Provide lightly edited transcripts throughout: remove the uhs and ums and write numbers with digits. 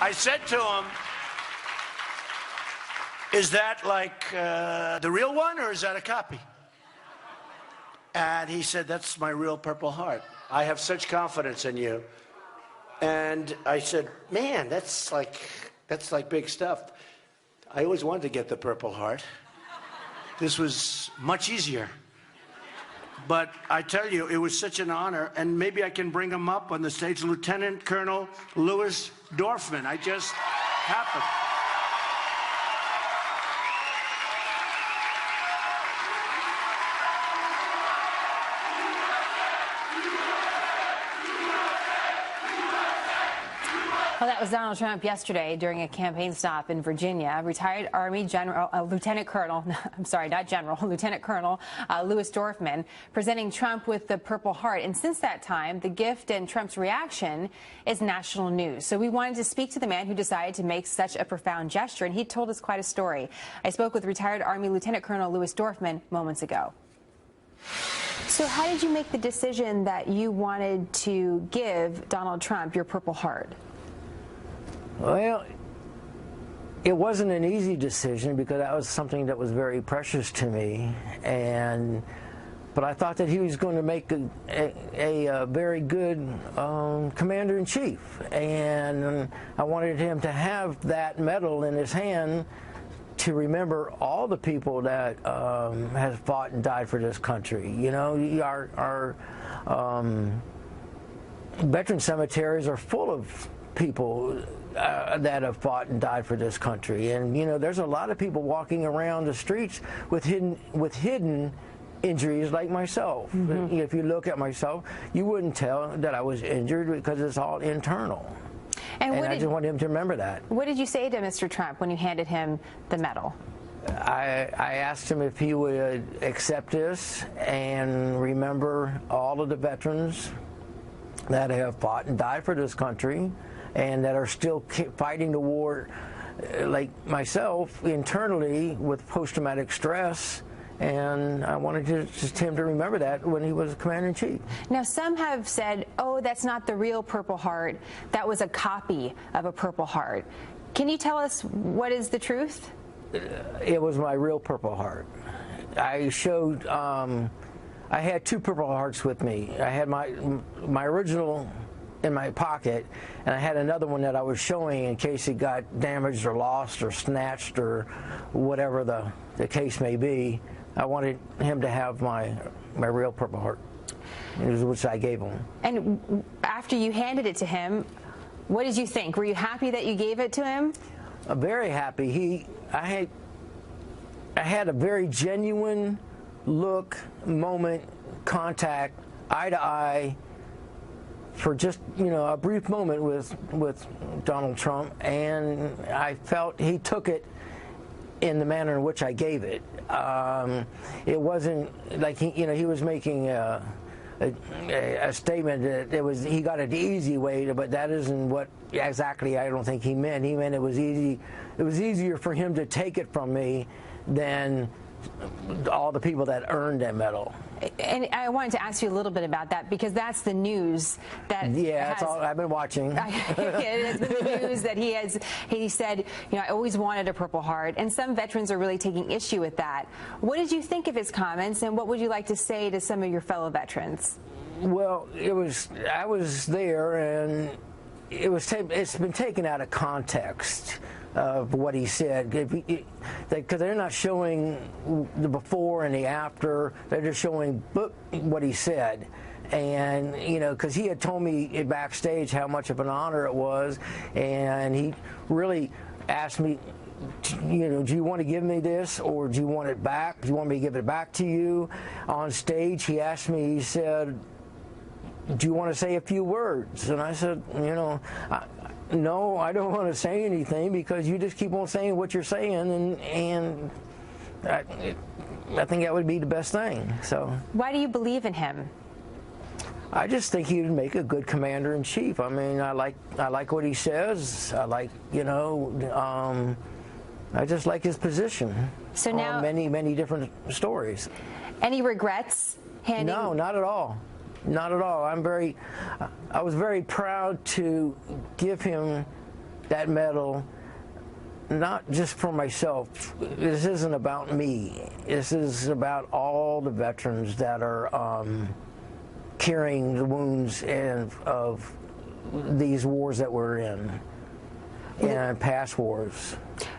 I said to him, is that like the real one, or is that a copy? And he said, that's my real Purple Heart. I have such confidence in you. And I said, man, that's like big stuff. I always wanted to get the Purple Heart. This was much easier. But I tell you, it was such an honor, and maybe I can bring him up on the stage, Lieutenant Colonel Louis Dorfman. I just happened. Well, that was Donald Trump yesterday during a campaign stop in Virginia. Retired Army General, Lieutenant Colonel, I'm sorry, not General, Lieutenant Colonel Louis Dorfman presenting Trump with the Purple Heart. And since that time, the gift and Trump's reaction is national news. So we wanted to speak to the man who decided to make such a profound gesture, and he told us quite a story. I spoke with retired Army Lieutenant Colonel Louis Dorfman moments ago. So how did you make the decision that you wanted to give Donald Trump your Purple Heart? Well, it wasn't an easy decision because that was something that was very precious to me, but I thought that he was going to make a very good commander-in-chief, and I wanted him to have that medal in his hand to remember all the people that have fought and died for this country. You know, our veteran cemeteries are full of people that have fought and died for this country, and you know, there's a lot of people walking around the streets with hidden injuries like myself. Mm-hmm. If you look at myself, you wouldn't tell that I was injured because it's all internal. And I just wanted him to remember that. What did you say to Mr. Trump when you handed him the medal? I asked him if he would accept this and remember all of the veterans that have fought and died for this country and that are still fighting the war, like myself, internally with post-traumatic stress. And I wanted him to remember that when he was commander-in-chief. Now, some have said, oh, that's not the real Purple Heart. That was a copy of a Purple Heart. Can you tell us what is the truth? It was my real Purple Heart. I showed, I had two Purple Hearts with me. I had my original in my pocket, and I had another one that I was showing in case it got damaged or lost or snatched or whatever the case may be. I wanted him to have my real Purple Heart, which I gave him. And after you handed it to him, what did you think? Were you happy that you gave it to him? Very happy. I had a very genuine look, moment, contact, eye to eye, for just, you know, a brief moment with Donald Trump, and I felt he took it in the manner in which I gave it. It wasn't like he was making a statement that he got it the easy way, but that isn't what exactly I don't think he meant. He meant it was easy. It was easier for him to take it from me than all the people that earned that medal. And I wanted to ask you a little bit about that because that's the news that that's all I've been watching. It's the news that he said, you know, I always wanted a Purple Heart, and some veterans are really taking issue with that. What did you think of his comments, and what would you like to say to some of your fellow veterans? Well, I was there, and it's been taken out of context of what he said, because they're not showing the before and the after. They're just showing what he said. And, you know, because he had told me backstage how much of an honor it was, and he really asked me, you know, do you want to give me this, or do you want it back? Do you want me to give it back to you? On stage, he asked me, he said, do you want to say a few words? And I said, you know, no, I don't want to say anything because you just keep on saying what you're saying, and I think that would be the best thing. So, why do you believe in him? I just think he would make a good commander-in-chief. I mean, I like what he says. I like, you know, I just like his position. So now, many different stories. Any regrets handing? No, not at all. Not at all. I was very proud to give him that medal not just for myself. This isn't about me. This is about all the veterans that are carrying the wounds of these wars that we're in and past wars.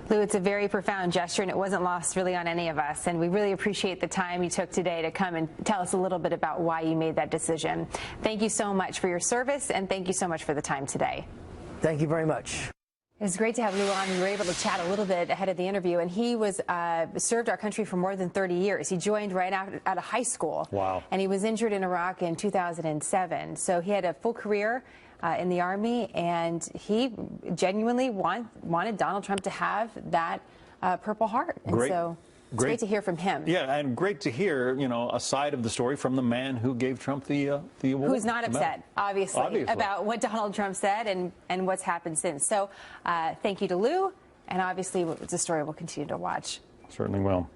Lou, it's a very profound gesture, and it wasn't lost really on any of us. And we really appreciate the time you took today to come and tell us a little bit about why you made that decision. Thank you so much for your service, and thank you so much for the time today. Thank you very much. It's great to have Lou on. We were able to chat a little bit ahead of the interview, and he was served our country for more than 30 years. He joined right out of high school. Wow. And he was injured in Iraq in 2007. So he had a full career in the Army, and he genuinely wanted Donald Trump to have that Purple Heart. And so it's great to hear from him. Yeah, and great to hear, you know, a side of the story from the man who gave Trump the award. Who's not upset, obviously, about what Donald Trump said and what's happened since. So thank you to Lou, and obviously it's a story we'll continue to watch. Certainly will.